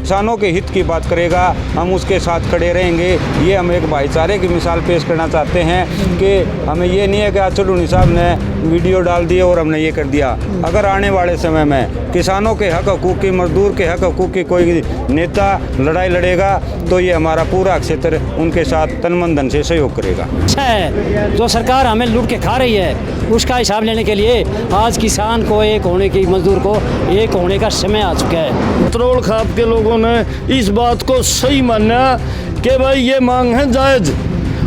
किसानों के हित की बात करेगा हम उसके साथ खड़े रहेंगे। ये हम एक भाईचारे की मिसाल पेश करना चाहते हैं कि हमें ये नहीं है कि चढ़ूनी साहब ने वीडियो डाल दिए और हमने ये कर दिया। अगर आने वाले समय में किसानों के हक हकूक़ की, मजदूर के हक हकूक़ की कोई नेता लड़ाई लड़ेगा तो ये हमारा पूरा क्षेत्र उनके साथ तन मन धन से सहयोग करेगा। अच्छा है, जो सरकार हमें लूट के खा रही है उसका हिसाब लेने के लिए आज किसान को एक होने की, मजदूर को एक होने का समय आ चुका है। सतरोल खाप के लोगों ने इस बात को सही माना कि भाई ये मांग है जायज़,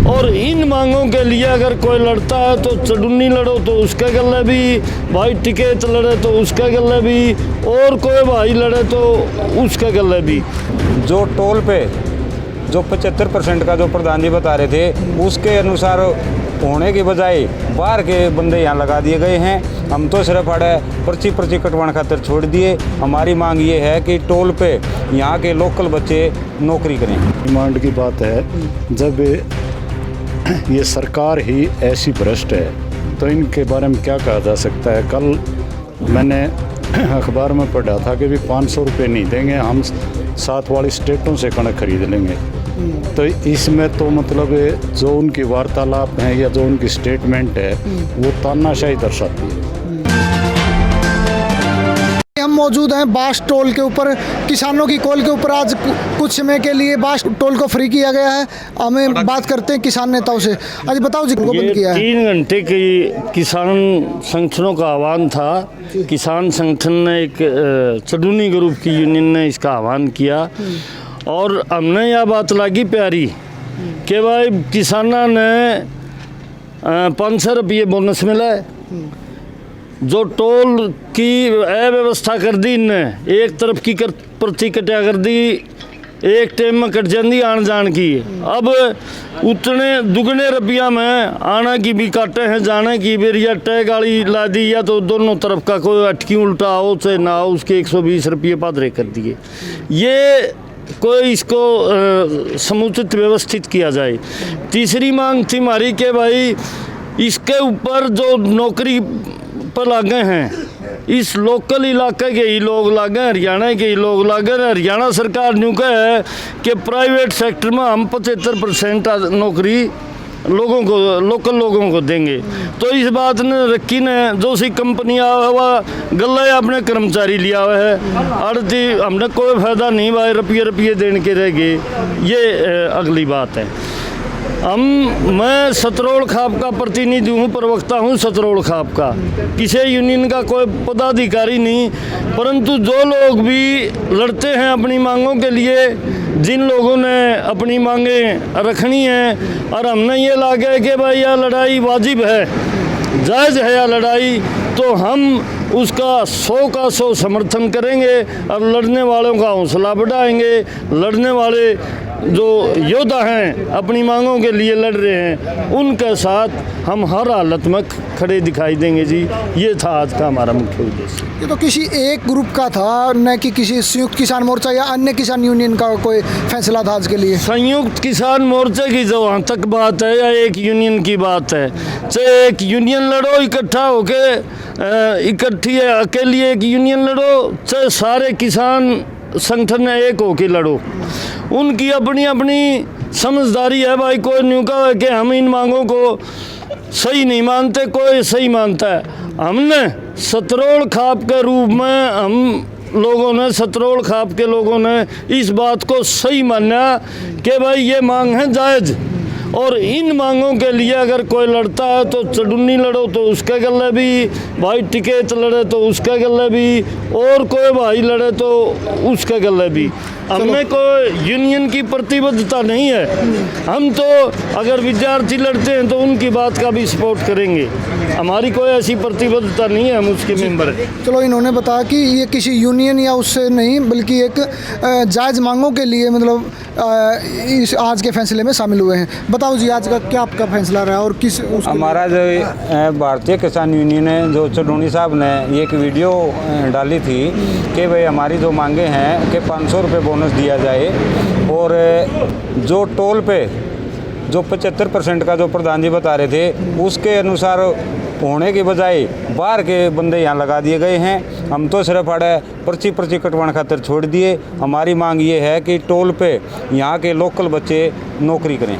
और इन मांगों के लिए अगर कोई लड़ता है तो चढ़ुन्नी लड़ो तो उसके गले भी, भाई टिकट लड़े तो उसके गले भी, और कोई भाई लड़े तो उसके गले भी। जो टोल पे जो 75% का जो प्रधान जी बता रहे थे उसके अनुसार होने की बजाय बाहर के बंदे यहाँ लगा दिए गए हैं। हम तो सिर्फ पर्ची कटवाने खातिर छोड़ दिए। हमारी मांग ये है कि टोल पे यहाँ के लोकल बच्चे नौकरी करें। डिमांड की बात है, जब ये सरकार ही ऐसी भ्रष्ट है तो इनके बारे में क्या कहा जा सकता है। कल मैंने अखबार में पढ़ा था कि भी 500 रुपये नहीं देंगे, हम साथ वाली स्टेटों से कणक खरीद लेंगे। तो इसमें तो मतलब जो उनकी वार्तालाप हैं या जो उनकी स्टेटमेंट है वो तानाशाही दर्शाती है। हम मौजूद हैं बास टोल के ऊपर, किसानों की कॉल के ऊपर। आज कुछ समय के लिए बास टोल को फ्री किया गया है। हमें बात करते हैं किसान नेताओं से। आज बताओ जी, को बंद किया है। 3 घंटे की किसान संगठनों का आह्वान था। किसान संगठन ने एक चढ़ुन्नी ग्रुप की यूनियन ने इसका आह्वान किया और हमने यह बात लगी प्यारी कि भाई किसाना ने 500 रुपये बोनस मिला है। जो टोल की अव्यवस्था कर दी इनने, एक तरफ की पर्ची कटिया कर दी, एक टाइम में कट जाती आन जान की। अब उतने दुगने रुपया में आना की भी काटे हैं, जाने की भी, या टै गाड़ी ला दी या तो दोनों तरफ का कोई अटकी उल्टा हो चाहे ना हो, उसके 120 रुपये पादरे कर दिए। ये कोई इसको समुचित व्यवस्थित किया जाए। तीसरी मांग थी हमारी कि भाई इसके ऊपर जो नौकरी पर लागे हैं, इस लोकल इलाके के ही लोग लागे, हरियाणा के ही लोग लागे। हरियाणा सरकार न्यू कहे कि प्राइवेट सेक्टर में हम 75% नौकरी लोगों को, लोकल लोगों को देंगे। तो इस बात ने रखी ने जो सी कंपनियाँ हुआ गले अपने कर्मचारी लिया हुआ है, अड़ती हमने कोई फायदा नहीं भाई, रुपये देने के रह गए। ये अगली बात है। मैं सतरोल खाप का प्रतिनिधि हूँ, प्रवक्ता हूँ सतरोल खाप का, किसी यूनियन का कोई पदाधिकारी नहीं। परंतु जो लोग भी लड़ते हैं अपनी मांगों के लिए, जिन लोगों ने अपनी मांगें रखनी हैं और हमने ये लागे कि भाई यह लड़ाई वाजिब है, जायज़ है यह लड़ाई, तो हम उसका 100 का 100 समर्थन करेंगे और लड़ने वालों का हौसला बढ़ाएंगे। लड़ने वाले जो योद्धा हैं अपनी मांगों के लिए लड़ रहे हैं, उनके साथ हम हर हालत में खड़े दिखाई देंगे जी। ये था आज का हमारा मुख्य उद्देश्य। ये तो किसी एक ग्रुप का था, न कि किसी संयुक्त किसान मोर्चा या अन्य किसान यूनियन का कोई फैसला था आज के लिए। संयुक्त किसान मोर्चे की जहाँ तक बात है या एक यूनियन की बात है, चाहे एक यूनियन लड़ो इकट्ठा होके, इकट्ठी अकेली एक यूनियन लड़ो, चाहे सारे किसान संगठन एक होके लड़ो, उनकी अपनी अपनी समझदारी है। भाई कोई न्यू का है कि हम इन मांगों को सही नहीं मानते, कोई सही मानता है। हमने सतरोल खाप के रूप में, हम लोगों ने, सतरोल खाप के लोगों ने इस बात को सही माना कि भाई ये मांग है जायज़, और इन मांगों के लिए अगर कोई लड़ता है तो चढ़ुन्नी लड़ो तो उसके गले भी, भाई टिकट लड़े तो उसके गले भी, और कोई भाई लड़े तो उसके गले भी। हमें कोई यूनियन की प्रतिबद्धता नहीं है। हम तो अगर विद्यार्थी लड़ते हैं तो उनकी बात का भी सपोर्ट करेंगे, हमारी कोई ऐसी प्रतिबद्धता नहीं है, हम उसके मेंबर हैं। चलो, इन्होंने बताया कि ये किसी यूनियन या उससे नहीं बल्कि एक जायज़ मांगों के लिए मतलब इस आज के फैसले में शामिल हुए हैं। बताओ जी, आज का क्या आपका फैसला रहा और किस हमारा जो भारतीय किसान यूनियन है, जो चढ़ूनी साहब ने एक वीडियो डाली थी कि भाई हमारी जो मांगे हैं कि 500 रुपये बोनस दिया जाए, और जो टोल पे जो 75% का जो प्रधान जी बता रहे थे उसके अनुसार होने के बजाय बाहर के बंदे यहाँ लगा दिए गए हैं। हम तो सिर्फ अड़े पर्ची कटवाने खातिर छोड़ दिए। हमारी मांग ये है कि टोल पे यहाँ के लोकल बच्चे नौकरी करें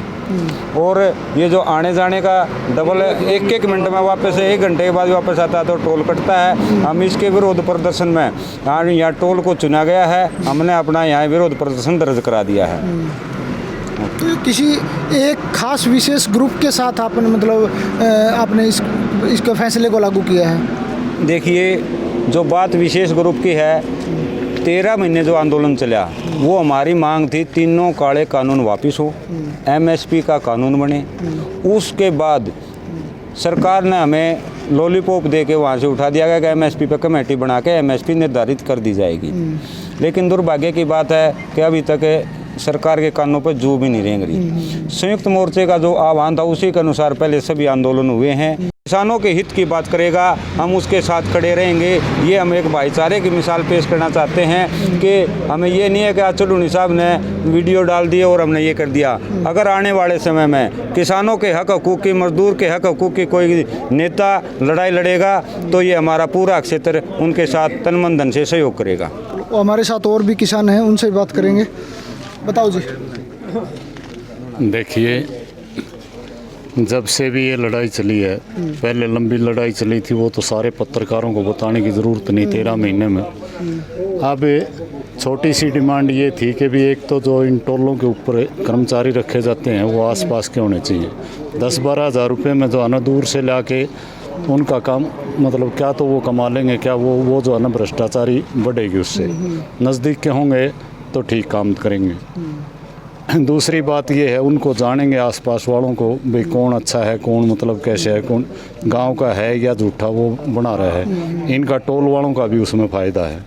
और ये जो आने जाने का डबल 1-1 मिनट में वापस 1 घंटे के बाद वापस आता है तो टोल कटता है। हम इसके विरोध प्रदर्शन में यहाँ टोल को चुना गया है, हमने अपना यहाँ विरोध प्रदर्शन दर्ज करा दिया है। तो किसी एक खास विशेष ग्रुप के साथ आपने मतलब आपने इसके फैसले को लागू किया है? देखिए, जो बात विशेष ग्रुप की है, 13 महीने जो आंदोलन चला वो हमारी मांग थी तीनों काले कानून वापस हो, MSP का कानून बने। उसके बाद सरकार ने हमें लॉलीपॉप दे के वहाँ से उठा दिया गया कि MSP पे कमेटी बना के MSP निर्धारित कर दी जाएगी। लेकिन दुर्भाग्य की बात है कि अभी तक सरकार के कानों पर जू भी नहीं रेंग रही। संयुक्त मोर्चे का जो आह्वान था उसी के अनुसार पहले सभी आंदोलन हुए हैं। किसानों के हित की बात करेगा, हम उसके साथ खड़े रहेंगे। ये हम एक भाईचारे की मिसाल पेश करना चाहते हैं कि हमें ये नहीं है कि आज चुडूनी साहब ने वीडियो डाल दिए और हमने ये कर दिया। अगर आने वाले समय में किसानों के हक हकूक़ की, मजदूर के हक हकूक़ की कोई नेता लड़ाई लड़ेगा तो ये हमारा पूरा क्षेत्र उनके साथ तन मन धन से सहयोग करेगा। हमारे साथ और भी किसान हैं, उनसे बात करेंगे। बताओ जी। देखिए, जब से भी ये लड़ाई चली है, पहले लंबी लड़ाई चली थी, वो तो सारे पत्रकारों को बताने की ज़रूरत नहीं, 13 महीने में। अब छोटी सी डिमांड ये थी कि भी एक तो जो इन टोलों के ऊपर कर्मचारी रखे जाते हैं वो आसपास के होने चाहिए। 10-12 हज़ार रुपये में जो है ना दूर से ला के उनका काम मतलब क्या तो वो कमा लेंगे, क्या वो जो है ना भ्रष्टाचारी बढ़ेगी उससे। नज़दीक के होंगे तो ठीक काम करेंगे। दूसरी बात ये है, उनको जानेंगे आसपास वालों को भाई कौन अच्छा है, कौन मतलब कैसे है, कौन गांव का है या झूठा वो बना रहा है। इनका टोल वालों का भी उसमें फ़ायदा है।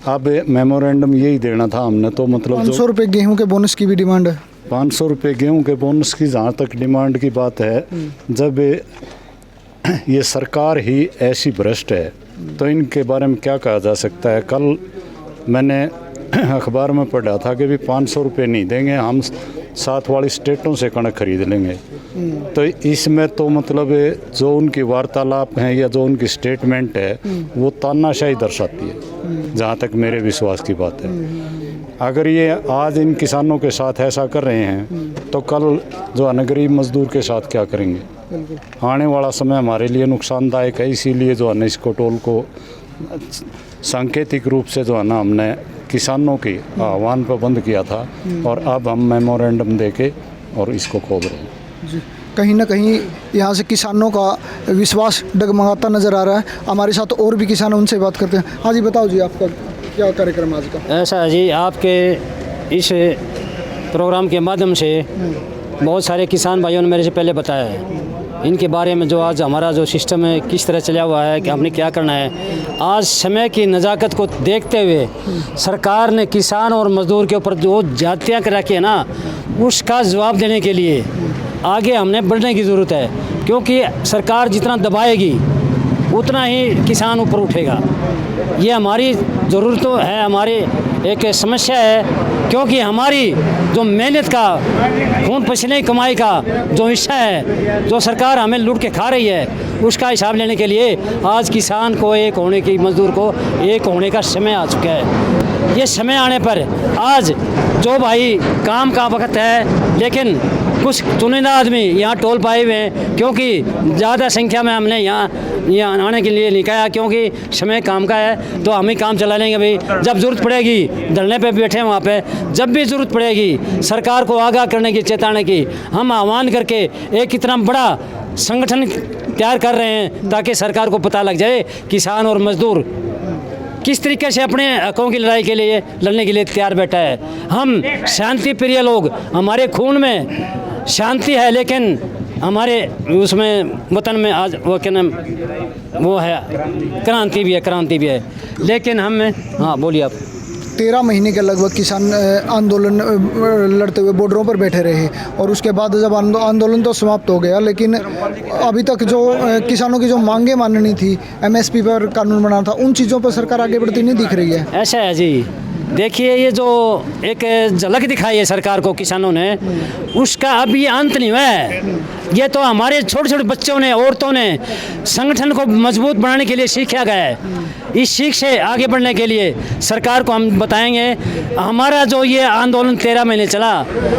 अब मेमोरेंडम यही देना था हमने तो मतलब 500 रुपये गेहूँ के बोनस की भी डिमांड है। 500 रुपये गेहूँ के बोनस की जहाँ तक डिमांड की बात है, जब ये सरकार ही ऐसी भ्रष्ट है तो इनके बारे में क्या कहा जा सकता है। कल मैंने अखबार में पढ़ा था कि भी 500 रुपये नहीं देंगे, हम साथ वाली स्टेटों से कणक खरीद लेंगे। तो इसमें तो मतलब जो उनकी वार्तालाप हैं या जो उनकी स्टेटमेंट है वो तानाशाही दर्शाती है, जहाँ तक मेरे विश्वास की बात है। अगर ये आज इन किसानों के साथ ऐसा कर रहे हैं तो कल जो है गरीब मजदूर के साथ क्या करेंगे। आने वाला समय हमारे लिए नुकसानदायक है, इसीलिए जो है ना इसको टोल को सांकेतिक रूप से जो है ना हमने किसानों के आह्वान पर बंद किया था और अब हम मेमोरेंडम देके और इसको खोद रहे हैं। जी, कहीं ना कहीं यहाँ से किसानों का विश्वास डगमगाता नज़र आ रहा है। हमारे साथ और भी किसान हैं, उनसे बात करते हैं। हाँ जी, बताओ जी, आपका क्या कार्यक्रम आज का? ऐसा है जी, आपके इस प्रोग्राम के माध्यम से बहुत सारे किसान भाइयों ने मेरे से पहले बताया है इनके बारे में, जो आज हमारा जो सिस्टम है किस तरह चला हुआ है कि हमने क्या करना है। आज समय की नज़ाकत को देखते हुए सरकार ने किसान और मजदूर के ऊपर जो जातियाँ रखी है ना, उसका जवाब देने के लिए आगे हमने बढ़ने की ज़रूरत है, क्योंकि सरकार जितना दबाएगी उतना ही किसान ऊपर उठेगा। ये हमारी ज़रूरत तो है, हमारी एक समस्या है, क्योंकि हमारी जो मेहनत का खून पसीने की कमाई का जो हिस्सा है, जो सरकार हमें लूट के खा रही है, उसका हिसाब लेने के लिए आज किसान को एक होने की, मजदूर को एक होने का समय आ चुका है। ये समय आने पर आज जो भाई काम का वक्त है, लेकिन कुछ चुनिंदा आदमी यहाँ टोल पाए हुए हैं, क्योंकि ज़्यादा संख्या में हमने यहाँ आने के लिए नहीं कहा, क्योंकि समय काम का है तो हम ही काम चला लेंगे भाई। जब ज़रूरत पड़ेगी धरने पे बैठे हैं वहाँ पे, जब भी ज़रूरत पड़ेगी सरकार को आगाह करने की, चेताने की, हम आह्वान करके एक इतना बड़ा संगठन तैयार कर रहे हैं ताकि सरकार को पता लग जाए किसान और मजदूर किस तरीके से अपने हकों की लड़ाई के लिए लड़ने के लिए तैयार बैठा है। हम शांति प्रिय लोग, हमारे खून में शांति है, लेकिन हमारे उसमें वतन में आज वो क्या नाम वो है, क्रांति भी है, लेकिन हम हाँ बोलिए आप। 13 महीने के लगभग किसान आंदोलन लड़ते हुए बॉर्डरों पर बैठे रहे और उसके बाद जब आंदोलन तो समाप्त हो गया, लेकिन अभी तक जो किसानों की जो मांगे माननी थी, MSP पर कानून बनाना था, उन चीज़ों पर सरकार आगे बढ़ती नहीं दिख रही है। ऐसा है जी, देखिए ये जो एक झलक दिखाई है सरकार को किसानों ने, उसका अब ये अंत नहीं हुआ है। ये तो हमारे छोटे छोटे बच्चों ने, औरतों ने संगठन को मजबूत बनाने के लिए सीखा गया है। इस सीख से आगे बढ़ने के लिए सरकार को हम बताएंगे, हमारा जो ये आंदोलन 13 महीने चला,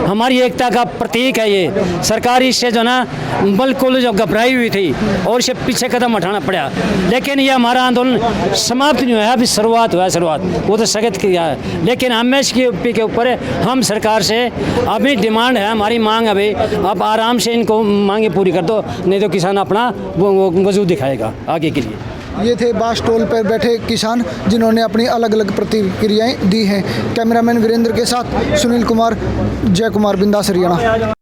हमारी एकता का प्रतीक है ये। सरकार इससे जो ना बिल्कुल जो घबराई हुई थी और इसे पीछे कदम उठाना पड़ा, लेकिन ये हमारा आंदोलन समाप्त नहीं हुआ है, अभी शुरुआत हुआ है। शुरुआत वो तो स्थगित किया है, लेकिन हम इसके के ऊपर हम सरकार से अभी डिमांड है, हमारी मांग अभी, आप आराम से इनको मांगे पूरी कर दो, नहीं तो किसान अपना वो वजूद दिखाएगा आगे के लिए। ये थे बास टोल पर बैठे किसान जिन्होंने अपनी अलग अलग प्रतिक्रियाएं दी हैं। कैमरामैन वीरेंद्र के साथ सुनील कुमार, जय कुमार, बिंदास हरियाणा।